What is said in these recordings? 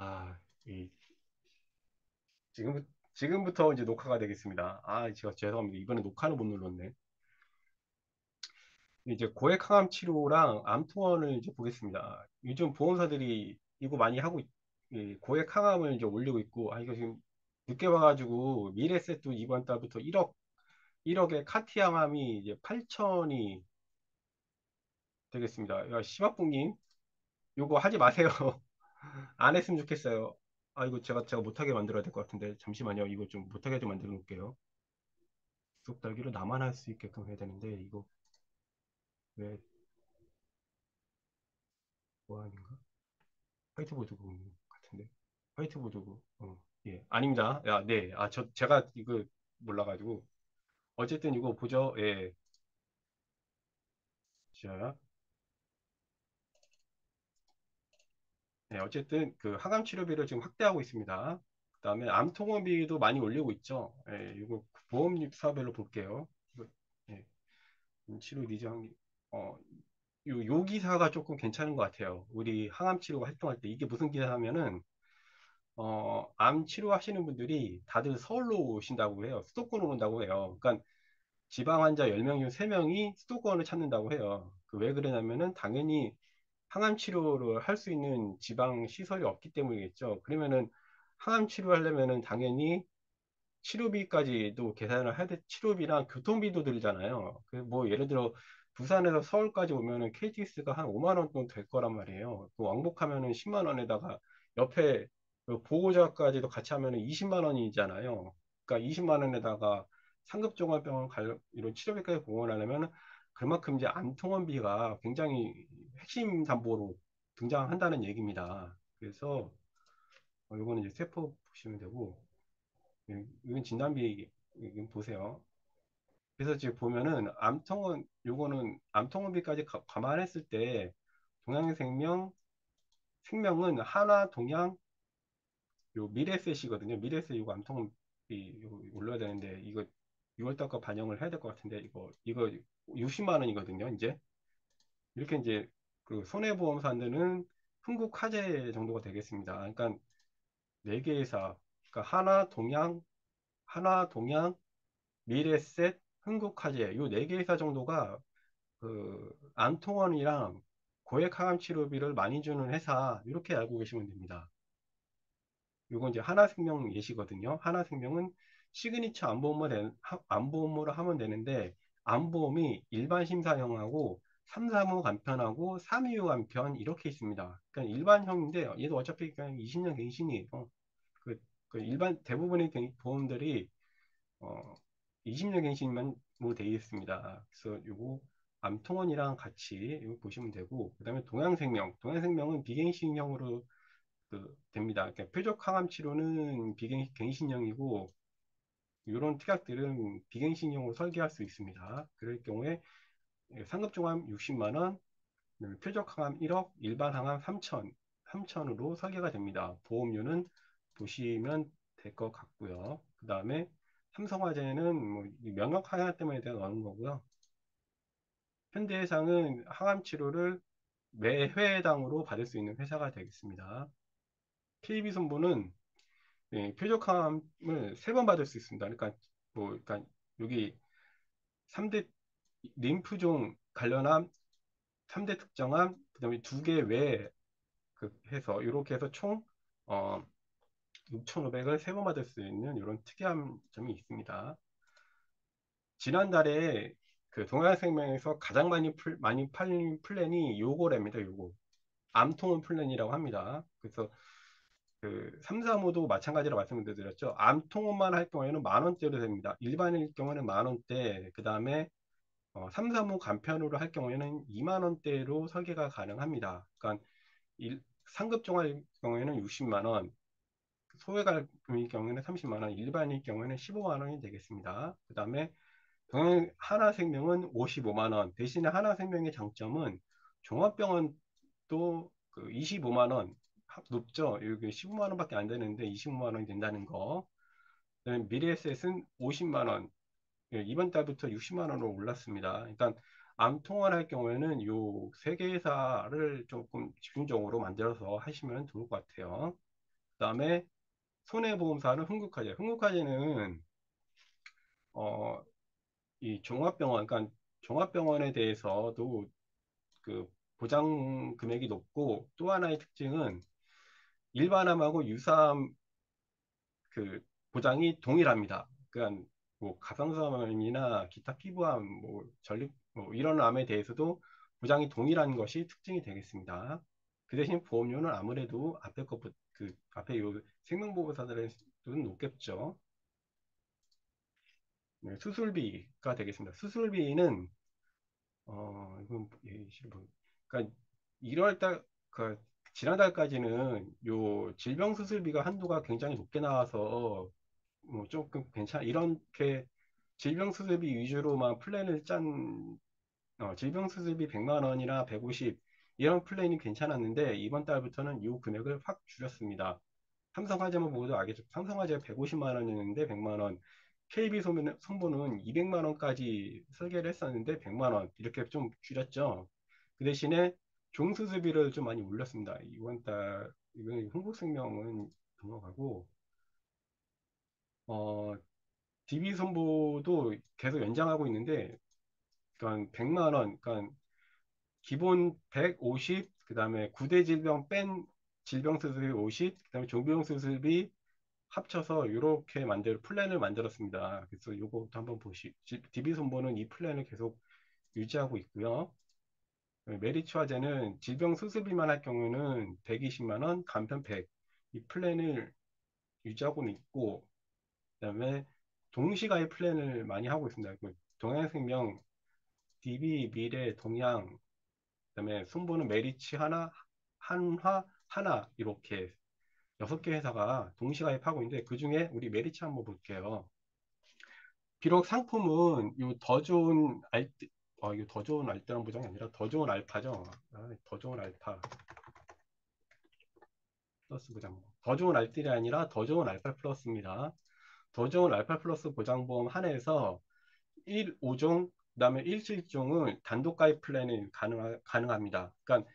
아, 이, 지금부터 이제 녹화가 되겠습니다. 아, 제가 죄송합니다. 이번에 녹화를 못 눌렀네. 이제 고액 항암 치료랑 암투원을 이제 보겠습니다. 요즘 보험사들이 이거 많이 하고, 이 고액 항암을 이제 올리고 있고, 아, 이거 지금 늦게 봐가지고, 미래세도 이번 달부터 1억의 카티 항암이 이제 8천이 되겠습니다. 야, 시바뿡님, 요거 하지 마세요. 안 했으면 좋겠어요. 아, 이거 제가 못하게 만들어야 될 것 같은데, 잠시만요. 이거 좀 못하게 좀 만들어 놓을게요. 구속 달기를 나만 할 수 있게끔 해야 되는데 이거 왜 보안인가? 화이트보드고 같은데 화이트보드고 예 아닙니다. 제가 이거 몰라가지고 어쨌든 이거 보죠. 예. 자, 네, 어쨌든 그 항암 치료비를 지금 확대하고 있습니다. 그다음에 암통원비도 많이 올리고 있죠. 예, 이거 보험 사별로 볼게요. 이거, 예, 치료 리정 어, 요 기사가 조금 괜찮은 것 같아요. 우리 항암 치료 활동할 때 이게 무슨 기사냐면은 암 치료하시는 분들이 다들 서울로 오신다고 해요. 수도권으로 온다고 해요. 그러니까 지방 환자 10명 중 3명이 수도권을 찾는다고 해요. 그 왜 그러냐면은 당연히 항암 치료를 할 수 있는 지방 시설이 없기 때문이겠죠. 그러면은 항암 치료하려면은 당연히 치료비까지도 계산을 해야 돼. 치료비랑 교통비도 들잖아요. 그 뭐 예를 들어 부산에서 서울까지 오면은 KTX가 한 5만 원 정도 될 거란 말이에요. 그 왕복하면은 10만 원에다가 옆에 그 보호자까지도 같이 하면은 20만 원이잖아요. 그러니까 20만 원에다가 상급종합병원 이런 치료비까지 공헌하려면 그만큼 이제 암통원비가 굉장히 핵심 담보로 등장한다는 얘기입니다. 그래서 이거는 이제 세포 보시면 되고 이건 진단비 이건 보세요. 그래서 지금 보면은 요거는 암통원비까지 감안했을 때 생명은 하나 동양 요 미래셋이거든요. 미래셋 이거 암통원비 이거 올려야 되는데 이거 6월 달거 반영을 해야 될 것 같은데 이거 60만 원이거든요. 이제 이렇게 이제 그 손해보험사들은 흥국화재 정도가 되겠습니다. 그러니까 네 개 회사 그러니까 하나 동양 미래셋, 흥국화재 요 네 개 회사 정도가 그 안통원이랑 고액 항암 치료비를 많이 주는 회사 이렇게 알고 계시면 됩니다. 요건 이제 하나생명 예시거든요. 하나생명은 시그니처 안보험으로 하면 되는데 안보험이 일반 심사형하고 3, 3호 간편하고 3, 2호 간편 이렇게 있습니다. 그러니까 일반형인데 얘도 어차피 그냥 20년 갱신이에요. 그, 그 일반 대부분의 보험들이 20년 갱신만으로 되어 있습니다. 그래서 요거 암통원이랑 같이 이거 보시면 되고 그다음에 동양생명은 비갱신형으로 됩니다. 그러니까 표적 항암 치료는 비갱신형이고 이런 특약들은 비갱신형으로 설계할 수 있습니다. 그럴 경우에 상급종합 60만 원, 표적 항암 1억, 일반 항암 3천으로 설계가 됩니다. 보험료는 보시면 될 것 같고요. 그 다음에 삼성화재는 뭐 면역 하나 때문에 대한 나오는 거고요. 현대해상은 항암 치료를 매 회당으로 받을 수 있는 회사가 되겠습니다. KB손보는 표적항을 3번 받을 수 있습니다. 그러니까 여기 3대 림프종 관련함, 3대 특정함, 그다음에 2개 외 해서 이렇게 해서 총 6,500을 3번 받을 수 있는 이런 특이한 점이 있습니다. 지난달에 그 동양생명에서 가장 많이 팔린 플랜이 요거랍니다. 요거. 암통원 플랜이라고 합니다. 그래서 그 3, 4호도 마찬가지로 말씀드렸죠. 암통원만 할 경우에는 만 원대로 됩니다. 일반일 경우에는 만 원대, 그 다음에 3, 3호 간편으로 할 경우에는 2만 원대로 설계가 가능합니다. 그러니까 상급 종합일 경우에는 60만 원, 소외가일 경우에는 30만 원, 일반일 경우에는 15만 원이 되겠습니다. 그 다음에 하나생명은 55만 원. 대신에 하나생명의 장점은 종합병원도 그 25만 원 높죠. 여기 15만 원밖에 안 되는데 25만 원이 된다는 거. 그다음에 미래에셋은 50만 원. 예, 이번 달부터 60만 원으로 올랐습니다. 일단 암통원 할 경우에는 요 세 개 회사를 조금 집중적으로 만들어서 하시면 좋을 것 같아요. 그다음에 손해보험사는 흥국화재. 흥국화재는 어, 이 종합병원, 그러니까 종합병원에 대해서도 그 보장 금액이 높고 또 하나의 특징은 일반암하고 유사암 그 보장이 동일합니다. 그러니까 뭐 가상수암이나 기타 피부암, 뭐 전립 뭐 이런 암에 대해서도 보장이 동일한 것이 특징이 되겠습니다. 그 대신 보험료는 아무래도 앞에 그 앞에 요 생명보호사들은 높겠죠. 네, 수술비가 되겠습니다. 수술비는 이건 뭐, 그러니까 1월 달, 그 지난달까지는 요 질병 수술비가 한도가 굉장히 높게 나와서 뭐 조금 이렇게 질병 수술비 위주로만 플랜을 짠 질병 수술비 100만 원이나 150 이런 플랜이 괜찮았는데 이번 달부터는 이 금액을 확 줄였습니다. 삼성화재만 보고도 알겠죠. 삼성화재가 150만 원이었는데 100만 원, KB 손보는 200만 원까지 설계를 했었는데 100만 원 이렇게 좀 줄였죠. 그 대신에 종수수비를 좀 많이 올렸습니다. 이번 달 이건 흥국생명은 넘어가고 어, DB손보도 계속 연장하고 있는데 그러니까 100만 원, 그러니까 기본 150, 그다음에 구대 질병 뺀 질병 수술비 50, 그다음에 종비용 수술비 합쳐서 이렇게 플랜을 만들었습니다. 그래서 요것도 한번 DB손보는 이 플랜을 계속 유지하고 있고요. 메리츠 화재는 질병 수술비만 할 경우는 120만 원, 간편 100. 이 플랜을 유지하고는 있고, 그다음에 동시가입 플랜을 많이 하고 있습니다. 동양생명, DB, 미래, 동양, 그다음에 손보는 메리츠 하나, 한화, 하나 이렇게 6개 회사가 동시가입하고 있는데 그 중에 우리 메리츠 한번 볼게요. 비록 상품은 더 좋은 이거 더 좋은 알뜰한 보장이 아니라 더 좋은 알파죠. 더 좋은 알파 플러스 보장. 더 좋은 알뜰이 아니라 더 좋은 알파 플러스입니다. 더 좋은 알파 플러스 보장보험 한해에서 1, 5종, 그다음에 1, 7종을 단독 가입 플랜이 가능합니다. 그러니까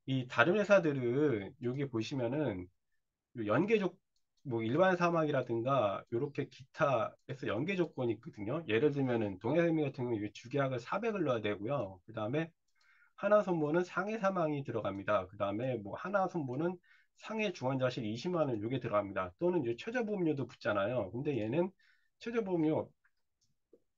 이 다른 회사들은 여기 보시면은 연계 뭐 일반 사막이라든가 이렇게 기타에서 연계 조건이 있거든요. 예를 들면은 동해생명 같은 경우는 주계약을 400을 넣어야 되고요. 그 다음에 하나선보는 상해 사망이 들어갑니다. 그 다음에 뭐 하나선보는 상해 중환자실 20만 원 이게 들어갑니다. 또는 이제 최저보험료도 붙잖아요. 근데 얘는 최저보험료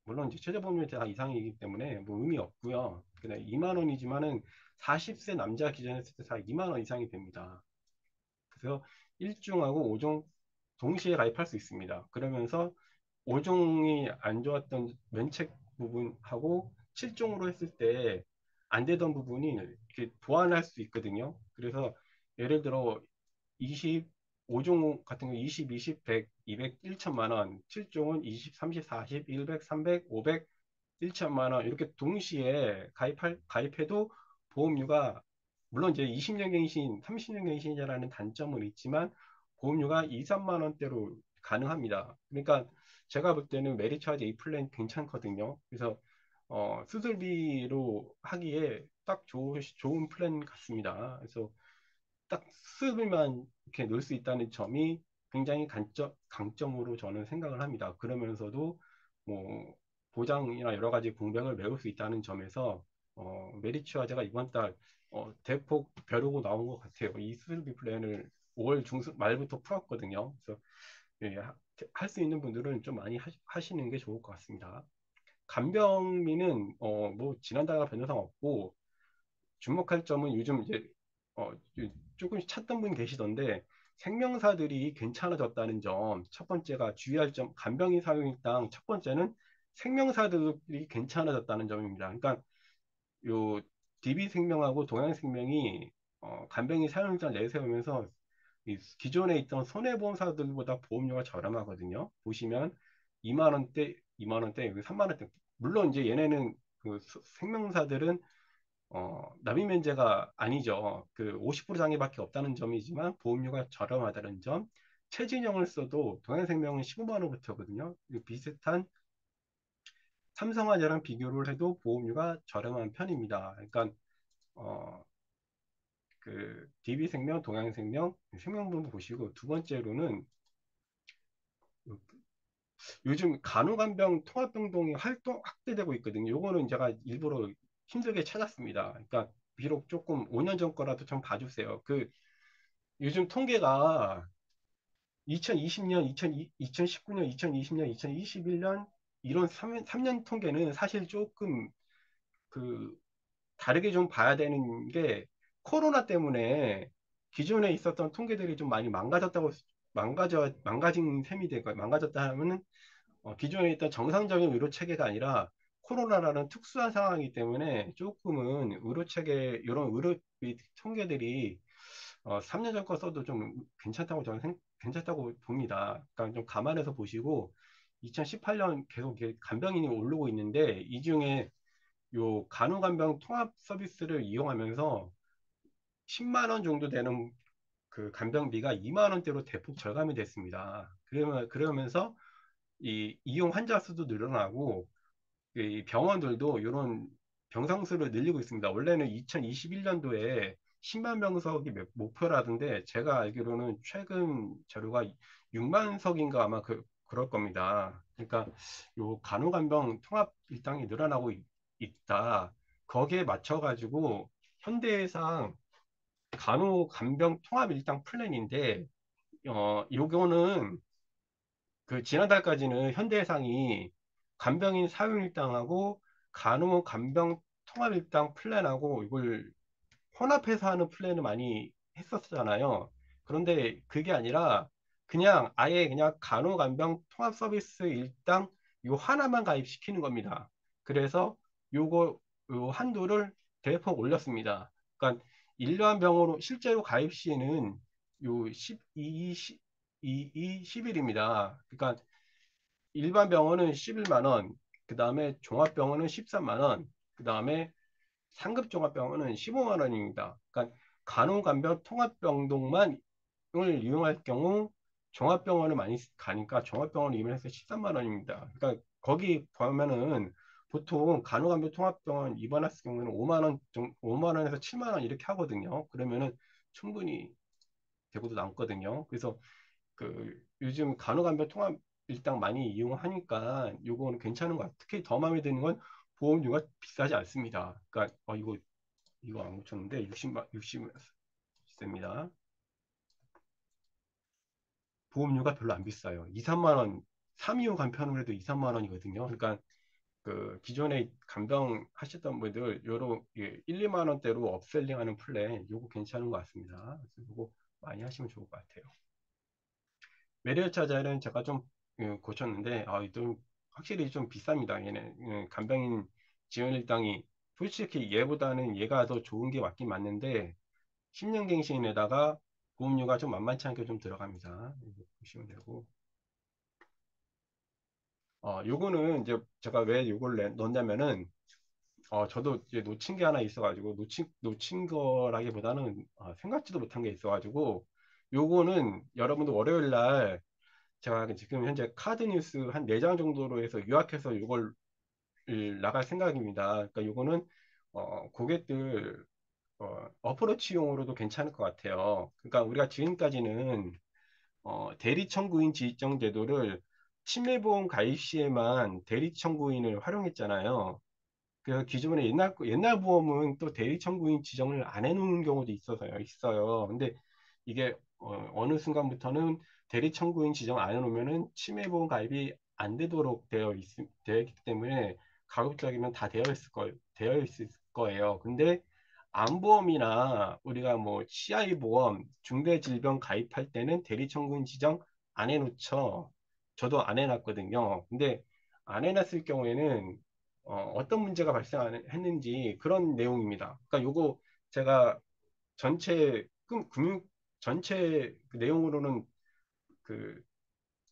물론 이제 최저보험료 다 이상이기 때문에 뭐 의미 없고요. 그냥 2만 원이지만은 40세 남자 기준했을 때 다 2만 원 이상이 됩니다. 그래서 1종하고 5종 동시에 가입할 수 있습니다. 그러면서 5종이 안 좋았던 면책 부분하고 7종으로 했을 때 안 되던 부분이 이렇게 보완할 수 있거든요. 그래서 예를 들어 25종 같은 경우 20, 20, 100, 200, 1천만 원, 7종은 20, 30, 40, 100, 300, 500, 1천만 원 이렇게 동시에 가입해도 보험료가 물론 이제 20년 갱신, 30년 갱신이라는 단점은 있지만 보험료가 2, 3만 원대로 가능합니다. 그러니까 제가 볼 때는 메리츠하드 A 플랜 괜찮거든요. 그래서 수술비로 하기에 딱 좋은 플랜 같습니다. 그래서 딱 수술비만 이렇게 넣을 수 있다는 점이 굉장히 강점으로 저는 생각을 합니다. 그러면서도 뭐 보장이나 여러 가지 공백을 메울 수 있다는 점에서 메리츠 화재가 이번 달 대폭 벼르고 나온 것 같아요. 이 수술비 플랜을 5월 중순 말부터 풀었거든요. 그래서 예, 할 수 있는 분들은 좀 많이 하시는 게 좋을 것 같습니다. 간병비는 뭐 지난달과 변호사가 없고 주목할 점은 요즘 이제 어, 조금씩 찾던 분 계시던데 생명사들이 괜찮아졌다는 점 첫 번째가 주의할 점 간병인 사용일당 첫 번째는 생명사들이 괜찮아졌다는 점입니다. 그러니까 요 DB생명하고 동양생명이 간병인 사용일당 내세우면서 이 기존에 있던 손해보험사들보다 보험료가 저렴하거든요. 보시면 2만 원대, 2만 원대, 3만 원대. 물론 이제 얘네는 그 생명사들은 납입 면제가 아니죠. 그 50% 장애밖에 없다는 점이지만 보험료가 저렴하다는 점. 최진형을 써도 동양생명은 15만 원부터거든요. 비슷한 삼성화재랑 비교를 해도 보험료가 저렴한 편입니다. 그러니까 어, DB생명, 동양생명, 생명본부 보시고 두 번째로는 요즘 간호간병 통합병동이 활동 확대되고 있거든요. 요거는 제가 일부러 힘들게 찾았습니다. 그러니까 비록 조금 5년 전 거라도 좀 봐주세요. 요즘 통계가 2020년, 2019년, 2020년, 2021년 이런 3년 통계는 사실 조금 그 다르게 좀 봐야 되는 게 코로나 때문에 기존에 있었던 통계들이 좀 많이 망가진 셈이 되고 망가졌다 하면은 기존에 있던 정상적인 의료 체계가 아니라 코로나라는 특수한 상황이기 때문에 조금은 의료 체계 이런 의료 통계들이 3년 전 거 써도 좀 괜찮다고 괜찮다고 봅니다. 그러니까 좀 감안해서 보시고 2018년 계속 이렇게 간병인이 오르고 있는데 이 중에 요 간호간병 통합 서비스를 이용하면서 10만 원 정도 되는 그 간병비가 2만 원대로 대폭 절감이 됐습니다. 그러면서 이 이용 환자 수도 늘어나고 이 병원들도 이런 병상수를 늘리고 있습니다. 원래는 2021년도에 10만 명석이 목표라던데 제가 알기로는 최근 자료가 6만 석인가 아마 그럴 겁니다. 그러니까 요 간호간병 통합 일당이 늘어나고 있다. 거기에 맞춰가지고 현대해상 간호간병 통합 일당 플랜인데 요거는 지난달까지는 현대해상이 간병인 사용일당하고 간호 간병 통합일당 플랜하고 이걸 혼합해서 하는 플랜을 많이 했었잖아요. 그런데 그게 아니라 그냥 아예 그냥 간호 간병 통합 서비스 일당 요 하나만 가입시키는 겁니다. 그래서 요 한도를 대폭 올렸습니다. 그러니까 일반 병원으로 실제로 가입 시에는 요 12, 11입니다. 그러니까 일반 병원은 11만 원, 그 다음에 종합병원은 13만 원, 그 다음에 상급 종합병원은 15만 원입니다. 그러니까 간호간병 통합병동만 을 이용할 경우 종합병원을 많이 가니까 종합병원을 이용해서 13만 원입니다. 그러니까 거기 보면은 보통 간호간병 통합병원 입원했을 경우에는 5만 원에서 7만 원 이렇게 하거든요. 그러면은 충분히 대구도 남거든요. 그래서 요즘 간호간병 통합 일당 많이 이용하니까 요거는 괜찮은 것 같아요. 특히 더 마음에 드는 건 보험료가 비싸지 않습니다. 그러니까 이거 안 고쳤는데 60 비쌉니다. 보험료가 별로 안 비싸요. 2, 3만 원, 325 간편으로 해도 2, 3만 원이거든요. 그러니까 기존에 간병 하셨던 분들 요로 1, 2만 원대로 업셀링 하는 플랜 요거 괜찮은 것 같습니다. 그래서 요거 많이 하시면 좋을 것 같아요. 메리어 차자는 제가 좀 고쳤는데 좀 확실히 좀 비쌉니다. 얘는 간병인 지원 일당이 솔직히 얘보다는 얘가 더 좋은 게 맞긴 맞는데 10년 갱신에다가 보험료가 좀 만만치 않게 좀 들어갑니다. 이거 보시면 되고 요거는 이제 제가 왜 요걸 넣었냐면은 저도 이제 놓친 게 하나 있어가지고 놓친 거라기보다는 생각지도 못한 게 있어가지고 요거는 여러분도 월요일 날 제가 지금 현재 카드 뉴스 한 4장 정도로 해서 요약해서 요걸 나갈 생각입니다. 그러니까 요거는 고객들 어프로치용으로도 괜찮을 것 같아요. 그러니까 우리가 지금까지는 대리 청구인 지정 제도를 침해보험 가입 시에만 대리 청구인을 활용했잖아요. 그래서 기존에 옛날 보험은 또 대리 청구인 지정을 안 해놓은 경우도 있어요. 근데 이게 느 순간부터는 대리 청구인 지정 안 해놓으면은 침해보험 가입이 안 되도록 되어 있기 때문에 가급적이면 다 되어 있을 거예요. 근데 암보험이나 우리가 뭐 CI 보험, 중대질병 가입할 때는 대리 청구인 지정 안 해놓죠. 저도 안 해놨거든요. 근데 안 해놨을 경우에는 떤 문제가 발생했는지 그런 내용입니다. 그러니까 요거 제가 전체 전체 그 내용으로는 그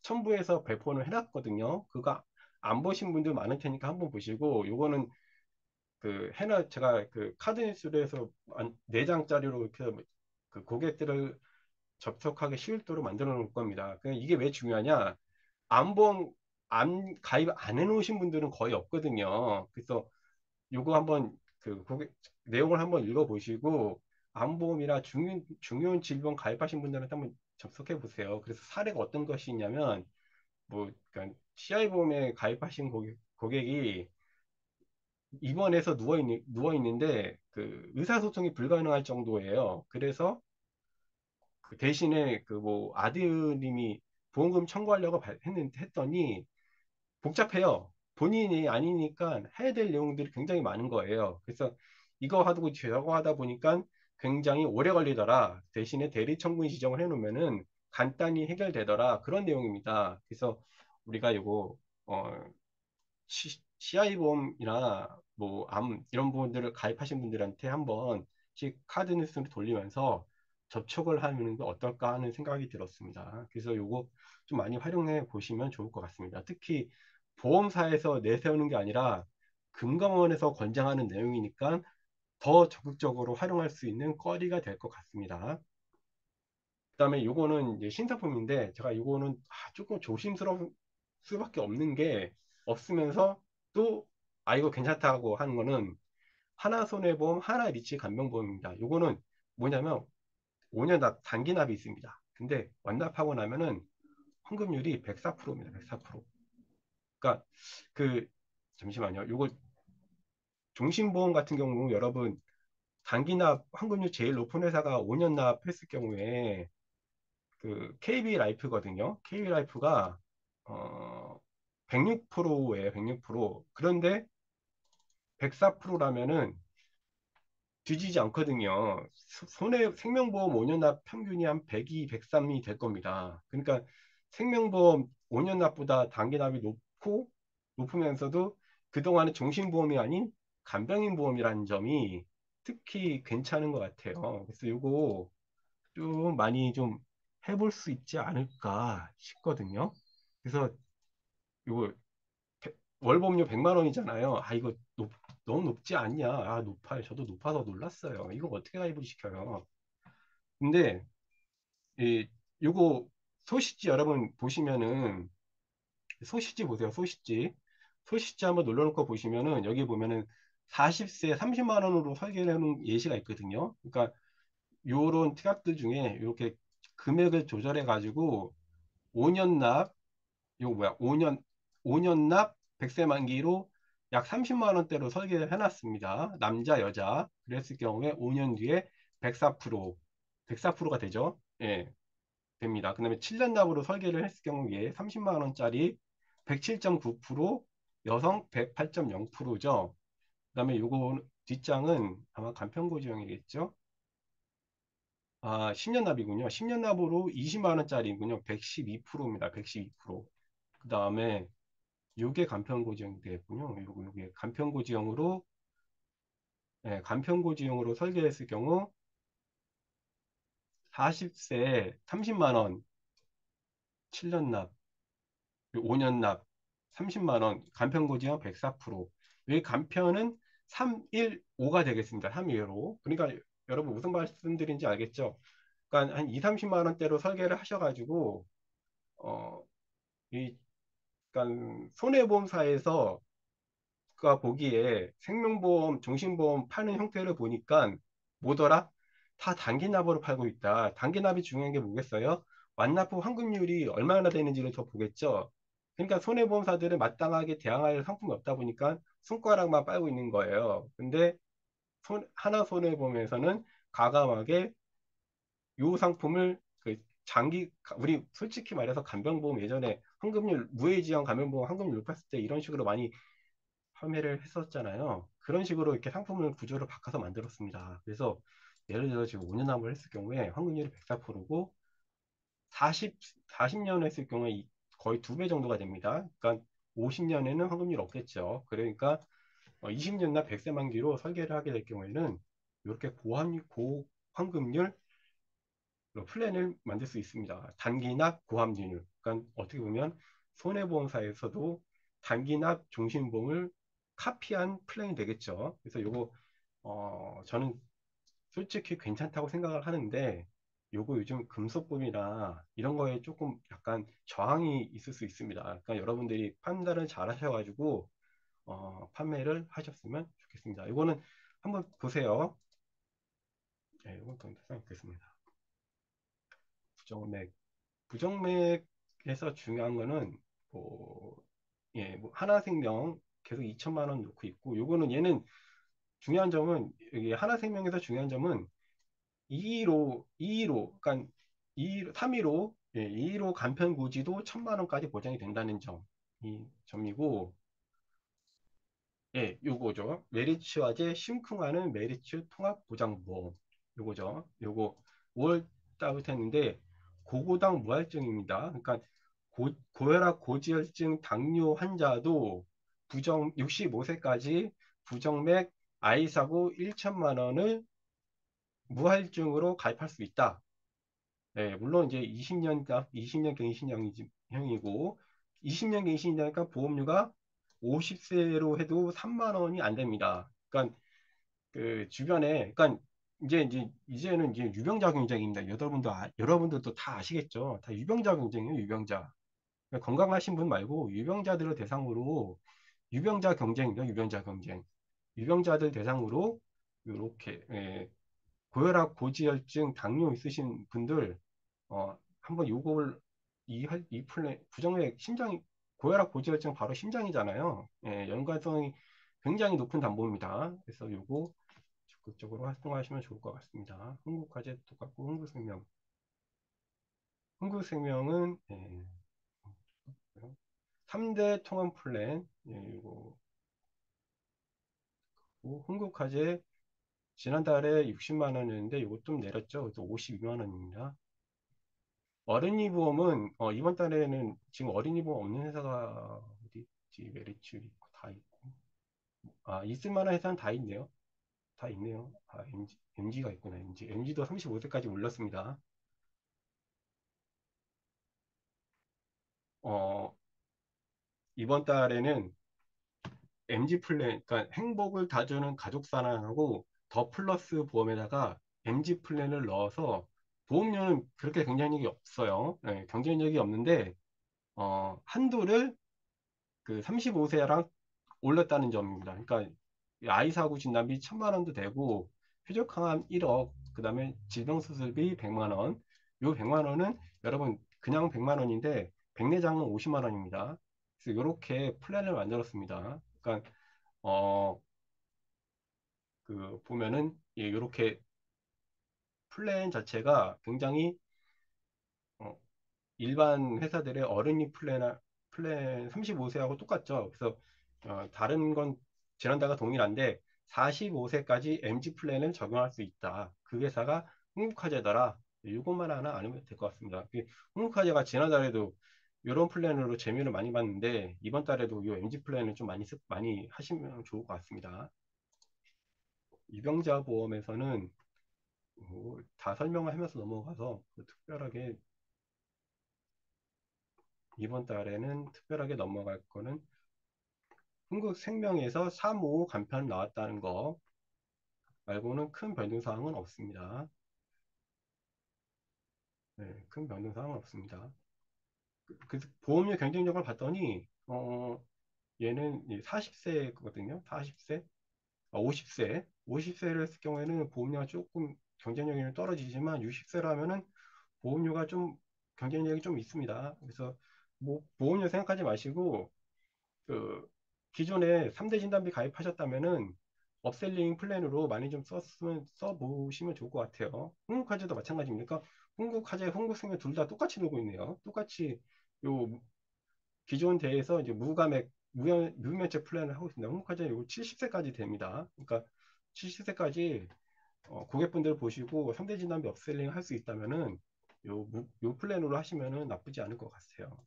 첨부해서 배포를 해놨거든요. 그거 안 보신 분들 많을 테니까 한번 보시고 요거는 제가 카드 인수로 해서 4장짜리로 이렇게 고객들을 접속하기 쉬울도록 만들어 놓을 겁니다. 이게 왜 중요하냐? 암보험 가입 안 해놓으신 분들은 거의 없거든요. 그래서 요거 한번 고객 내용을 한번 읽어보시고 암보험이나 중요한 질병 가입하신 분들한테 한번 접속해 보세요. 그래서 사례가 어떤 것이 있냐면, 뭐, 그러니까 CI보험에 가입하신 고객이 입원해서 누워 있는데, 그 의사소통이 불가능할 정도예요. 그래서 그 대신에 그 뭐 아드님이 보험금 청구하려고 했더니 복잡해요. 본인이 아니니까 해야 될 내용들이 굉장히 많은 거예요. 그래서 이거 하고 저거 하다 보니까 굉장히 오래 걸리더라. 대신에 대리청구인 지정을 해놓으면은 간단히 해결되더라. 그런 내용입니다. 그래서 우리가 이거 CI 보험이나 뭐 암 이런 부분들을 가입하신 분들한테 한번 카드 뉴스를 돌리면서 접촉을 하는 게 어떨까 하는 생각이 들었습니다. 그래서 요거 좀 많이 활용해 보시면 좋을 것 같습니다. 특히 보험사에서 내세우는 게 아니라 금감원에서 권장하는 내용이니까 더 적극적으로 활용할 수 있는 거리가 될 것 같습니다. 그다음에 요거는 이제 신상품인데 제가 요거는 조금 조심스러울 수밖에 없는 게 없으면서 또 이거 괜찮다고 하는 거는 하나손해보험 하나리치 간병보험입니다. 요거는 뭐냐면 5년 단기 납이 있습니다. 근데 완납하고 나면은 환급률이 104%입니다. 104%. 그러니까 그 잠시만요. 요거 종신보험 같은 경우 여러분 단기 납 환급률 제일 높은 회사가 5년 납했을 경우에 그 KB 라이프거든요. KB 라이프가 106%예요. 106%. 그런데 104%라면은 뒤지지 않거든요. 손해 생명보험 5년 납 평균이 한 102, 103이 될 겁니다. 그러니까 생명보험 5년 납보다 단기 납이 높으면서도 그동안은 종신보험이 아닌 간병인 보험이라는 점이 특히 괜찮은 것 같아요. 그래서 이거 좀 많이 좀 해볼 수 있지 않을까 싶거든요. 그래서 이거 월보험료 100만 원이잖아요. 이거 너무 높지 않냐? 높아요. 저도 높아서 놀랐어요. 이거 어떻게 가입을 시켜요? 근데 이 요거 소시지 여러분 보시면은 소시지 보세요. 소시지. 소시지 한번 눌러놓고 보시면은 여기 보면은 40세 30만 원으로 설계를 해놓은 예시가 있거든요. 그러니까 요런 특약들 중에 이렇게 금액을 조절해 가지고 5년 납 이거 뭐야? 5년 납 100세 만기로 약 30만 원대로 설계를 해놨습니다. 남자, 여자. 그랬을 경우에 5년 뒤에 104%, 104%가 되죠. 예, 됩니다. 그 다음에 7년 납으로 설계를 했을 경우에 30만 원짜리 107.9%, 여성 108.0%죠. 그 다음에 요거 뒷장은 아마 간편고지형이겠죠. 10년 납이군요. 10년 납으로 20만 원짜리군요. 112%입니다. 112%. 그 다음에 요게 간편고지형이 되겠군요. 요게 간편고지형으로 간편고지형으로 설계했을 경우 40세 30만 원 7년 납, 5년 납 30만 원 간편고지형 104%. 여기 간편은 315가 되겠습니다. 315. 그러니까 여러분 무슨 말씀드린지 알겠죠? 그러니까 한 2, 30만 원대로 설계를 하셔가지고 어, 이 그러니까 손해보험사에서 가 보기에 생명보험, 종신보험 파는 형태를 보니까 뭐더라? 다 단기납으로 팔고 있다. 단기납이 중요한 게 뭐겠어요? 완납 후 환급률이 얼마나 되는지를 더 보겠죠. 그러니까 손해보험사들은 마땅하게 대항할 상품이 없다 보니까 손가락만 빨고 있는 거예요. 근데 하나 손해보험에서는 과감하게 요 상품을 우리 솔직히 말해서 간병보험 예전에 환급률 무해지형 간병보험 환급률 높았을 때 이런 식으로 많이 판매를 했었잖아요. 그런 식으로 이렇게 상품을 구조를 바꿔서 만들었습니다. 그래서 예를 들어 지금 5년 남을 했을 경우에 환급률이 104%고 40년 했을 경우에 거의 2배 정도가 됩니다. 그러니까 50년에는 환급률 없겠죠. 그러니까 20년 납 100세 만기로 설계를 하게 될 경우에는 이렇게 고환급률 플랜을 만들 수 있습니다. 단기납 고합류율. 그러니까 어떻게 보면 손해보험사에서도 단기납 종신보험을 카피한 플랜이 되겠죠. 그래서 이거 저는 솔직히 괜찮다고 생각을 하는데 요거 요즘 금속보험이나 이런 거에 조금 약간 저항이 있을 수 있습니다. 그러니까 여러분들이 판단을 잘 하셔가지고 판매를 하셨으면 좋겠습니다. 이거는 한번 보세요. 네, 이건 더 생각했습니다. 부정맥. 부정맥에서 중요한 거는, 뭐, 예, 뭐, 하나생명 계속 2천만 원 놓고 있고, 요거는 얘는 중요한 점은, 여기 하나생명에서 중요한 점은 215, 그러니까 315, 예, 215 간편 고지도 1천만 원까지 보장이 된다는 점, 이 점이고, 예, 요거죠. 메리츠와제 심쿵하는 메리츠 통합보장보험. 요거죠. 요거 5월 달부터 했는데 고고당 무할증입니다. 그러니까 고혈압 고지혈증 당뇨 환자도 부정 65세까지 부정맥 아이사고 1천만 원을 무할증으로 가입할 수 있다. 예, 물론 이제 20년 값 20년 갱신형이고 20년 갱신이니까 보험료가 50세로 해도 3만 원이 안 됩니다. 그러니까 그 주변에 그러니까 이제는 이제 유병자 경쟁입니다. 여러분들도 다 아시겠죠? 다 유병자 경쟁이에요, 유병자. 그러니까 건강하신 분 말고 유병자들을 대상으로 유병자 경쟁입니다. 유병자 경쟁. 유병자들 대상으로 이렇게 고혈압, 고지혈증, 당뇨 있으신 분들 한번 요거를 이 플랜 부정맥 심장 고혈압, 고지혈증 바로 심장이잖아요. 예, 연관성이 굉장히 높은 담보입니다. 그래서 요거 적극적으로 활동하시면 좋을 것 같습니다. 흥국화재 똑같고 흥국생명은 3대 통합 플랜 이거 흥국화재 지난달에 60만 원이었는데 이거 좀 내렸죠. 그래서 52만 원입니다. 어린이 보험은 이번 달에는 지금 어린이 보험 없는 회사가 어디 있지? 메리츠 있고 다 있고 있을 만한 회사는 다 있네요. 다 있네요. MG가 있구나. MG도 35세까지 올렸습니다. 어, 이번 달에는 MG 플랜, 그러니까 행복을 다 주는 가족사랑하고 더 플러스 보험에다가 MG 플랜을 넣어서 보험료는 그렇게 경쟁력이 없어요. 네, 경쟁력이 없는데 한도를 그 35세랑 올렸다는 점입니다. 그러니까 아이 사고 진단비 1천만 원도 되고 쾌적항암 1억, 그다음에 질병수술비 100만 원. 요 100만 원은 여러분 그냥 100만 원인데 백내장은 50만 원입니다. 그래서 이렇게 플랜을 만들었습니다. 그러니까 어, 보면은 예, 이렇게 플랜 자체가 굉장히 어, 일반 회사들의 어른이 플랜 35세하고 똑같죠. 그래서 다른 건 지난달과 동일한데 45세까지 MG 플랜을 적용할 수 있다. 그 회사가 흥국화재더라. 이것만 하나 알면 될 것 같습니다. 흥국화재가 지난달에도 이런 플랜으로 재미를 많이 봤는데 이번 달에도 이 MG 플랜을 좀 많이 하시면 좋을 것 같습니다. 유병자 보험에서는 다 설명을 하면서 넘어가서 특별하게 이번 달에는 특별하게 넘어갈 거는 흥국생명에서 355 간편 나왔다는 거 말고는 큰 변동사항은 없습니다. 네, 큰 변동사항은 없습니다. 그래서 보험료 경쟁력을 봤더니 얘는 40세거든요. 40세? 50세. 50세를 했을 경우에는 보험료가 조금 경쟁력이 떨어지지만 60세라면은 보험료가 좀 경쟁력이 좀 있습니다. 그래서 뭐 보험료 생각하지 마시고 그 기존에 3대 진단비 가입하셨다면은 업셀링 플랜으로 많이 좀 써보시면 좋을 것 같아요. 흥국화재도 마찬가지입니까? 흥국화재, 흥국생명 둘 다 똑같이 놀고 있네요. 똑같이 요 기존 대에서 이제 무면책 플랜을 하고 있습니다. 흥국화재 요 70세까지 됩니다. 그러니까 70세까지 고객분들 보시고 3대 진단비 업셀링 할 수 있다면은 요 플랜으로 하시면은 나쁘지 않을 것 같아요.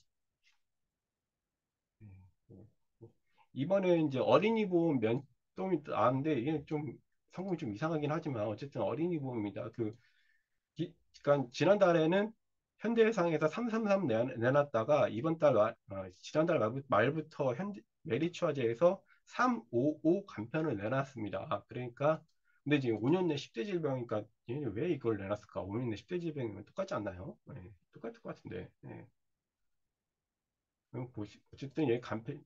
네. 이번에 이제 어린이 보험 면tom이 나왔는데 이게 좀 성공이 좀 이상하긴 하지만 어쨌든 어린이 보험입니다. 그러니까 지난달에는 현대해상에서 333 내놨다가 이번 지난달 말부터 메리츠화재에서 355 간편을 내놨습니다. 그러니까 근데 지금 5년 내 10대 질병이니까 얘는 왜 이걸 내놨을까? 5년 내 10대 질병이면 똑같지 않나요? 네, 똑같을 것 같은데. 네. 어쨌든 얘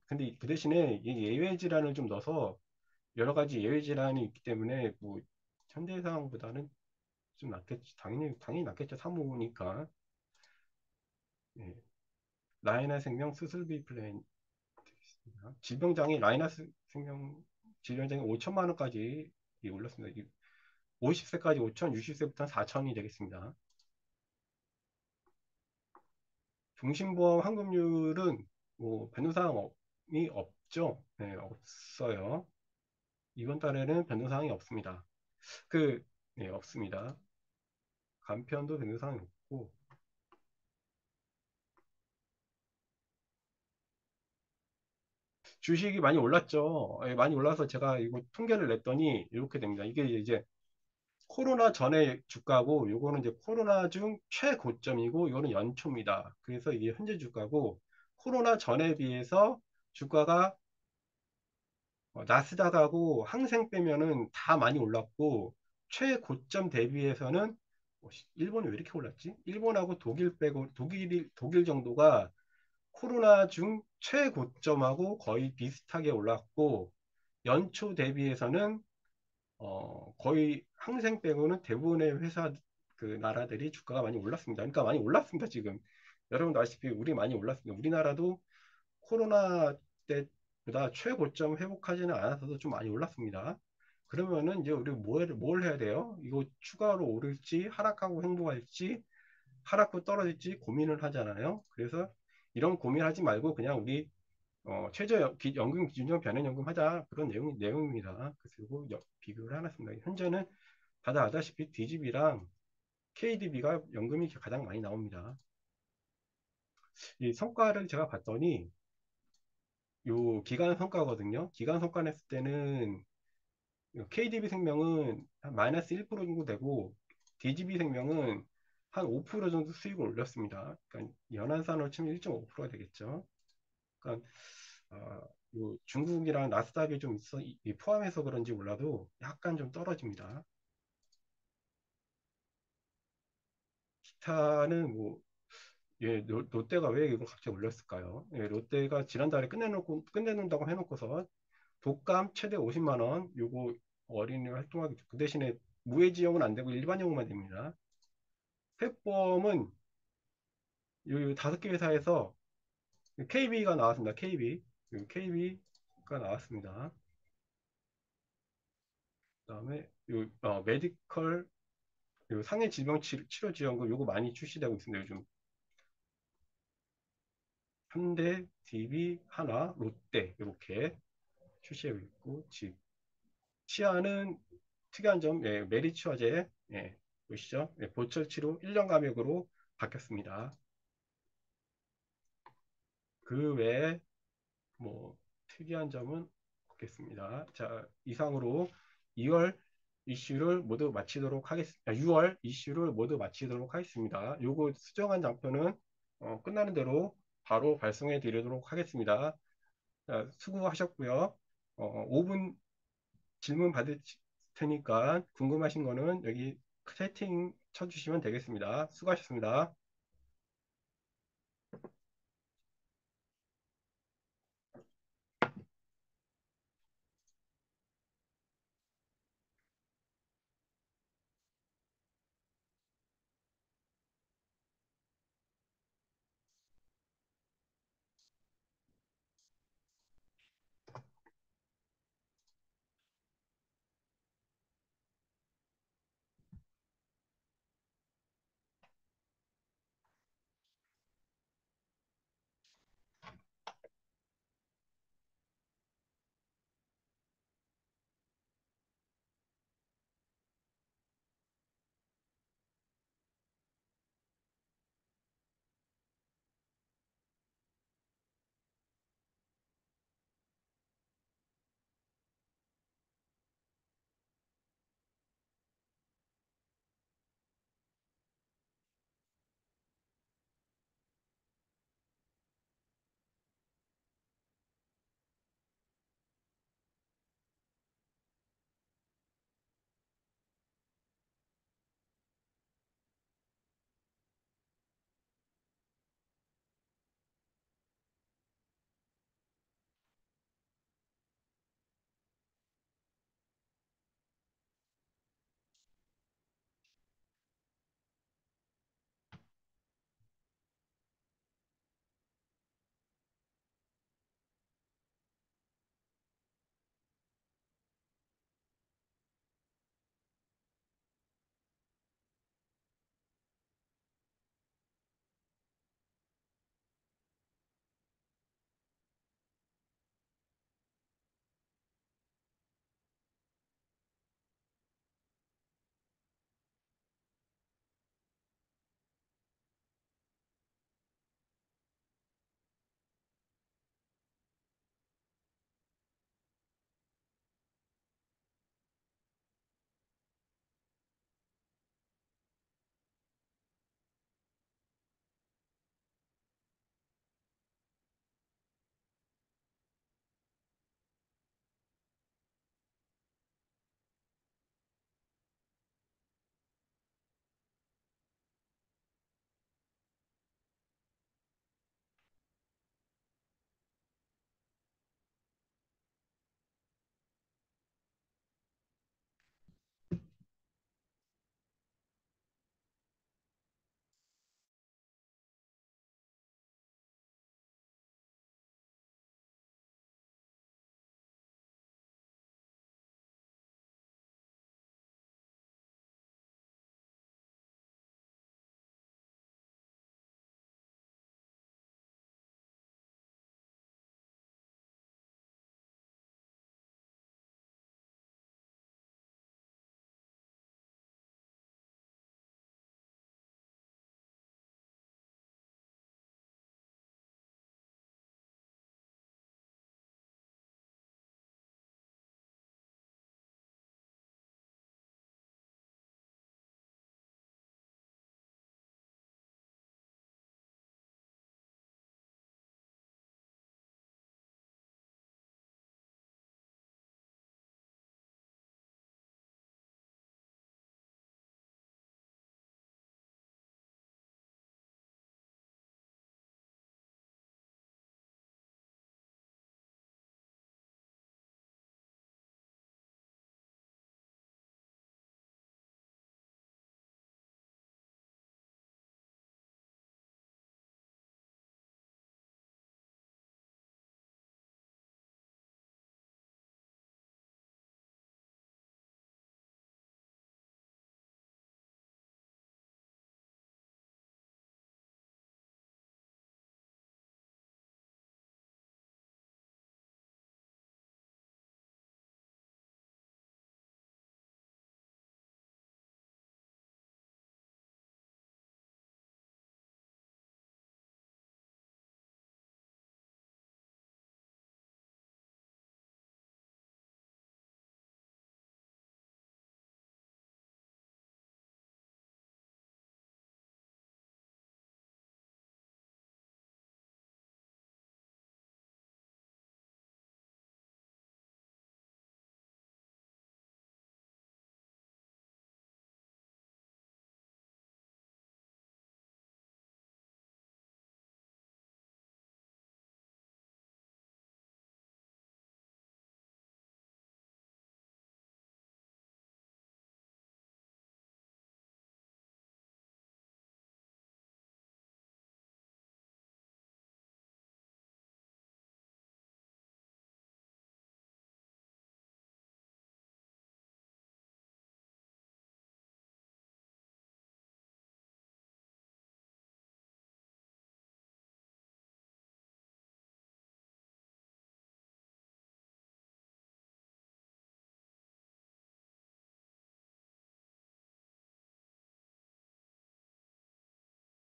근데 그 대신에 이 예외 질환을 좀 넣어서 여러 가지 예외 질환이 있기 때문에 뭐 현대해상보다는 좀 낫겠지. 당연히 낫겠죠. 사무니까. 예. 라이나 생명 수술비 플랜 있습니다. 질병장애 라이나 생명 질병장애 5천만 원까지 올랐습니다. 50세까지 5천, 60세부터는 4천이 되겠습니다. 종신보험 환급률은 뭐 변동사항이 없죠. 네, 없어요. 이번 달에는 변동사항이 없습니다. 그, 네, 없습니다. 간편도 변동사항이 없고 주식이 많이 올랐죠. 예, 많이 올라서 제가 이거 통계를 냈더니 이렇게 됩니다. 이게 이제 코로나 전에 주가고 요거는 이제 코로나 중 최고점이고 이거는 연초입니다. 그래서 이게 현재 주가고 코로나 전에 비해서 주가가 나스닥하고 항생 빼면은 다 많이 올랐고 최고점 대비해서는 일본이 왜 이렇게 올랐지? 일본하고 독일 빼고 독일 정도가 코로나 중 최고점하고 거의 비슷하게 올랐고 연초 대비해서는 거의 항생 빼고는 대부분의 회사 그 나라들이 주가가 많이 올랐습니다. 그러니까 많이 올랐습니다, 지금. 여러분도 아시다시피 우리 많이 올랐습니다. 우리나라도 코로나 때보다 최고점 회복하지는 않아서도 좀 많이 올랐습니다. 그러면은 이제 우리 뭘 해야 돼요? 이거 추가로 오를지 하락하고 행보할지 하락고 떨어질지 고민을 하잖아요. 그래서 이런 고민하지 말고 그냥 우리 연금 기준형 변연연금 하자 그런 내용입니다. 그리고 비교를 해놨습니다. 현재는 다들 아다시피 DGB랑 KDB가 연금이 가장 많이 나옵니다. 이 성과를 제가 봤더니 요 기간 성과거든요. 기간 성과 냈을 때는 KDB 생명은 한 마이너스 1% 정도 되고 DGB 생명은 한 5% 정도 수익을 올렸습니다. 그러니까 연한산으로 치면 1.5%가 되겠죠. 그러니까 요 중국이랑 나스닥이 좀 포함해서 그런지 몰라도 약간 좀 떨어집니다. 기타는 뭐 예, 롯데가 왜 이거 갑자기 올렸을까요? 예, 롯데가 지난달에 끝내놓는다고 해놓고서 독감 최대 50만 원 요거 어린이 활동하기 그 대신에 무해지용은 안 되고 일반용만 됩니다. 펫보험은 요 다섯 개 회사에서 KB가 나왔습니다. KB가 나왔습니다. 그다음에 메디컬 요 상해 질병 치료 지원금 요거 많이 출시되고 있습니다. 요즘 현대, DB, 한화, 롯데 이렇게 출시하고 있고 치아는 특이한 점 메리츠화재 보시죠. 보철 치료 1년 감액으로 바뀌었습니다. 그 외에 뭐 특이한 점은 없겠습니다. 자, 이상으로 2월 이슈를 모두 마치도록 하겠습니다. 6월 이슈를 모두 마치도록 하겠습니다. 요거 수정한 장표는 끝나는 대로 바로 발송해 드리도록 하겠습니다. 자, 수고하셨고요. 5분 질문 받을 테니까 궁금하신 거는 여기 채팅 쳐주시면 되겠습니다. 수고하셨습니다.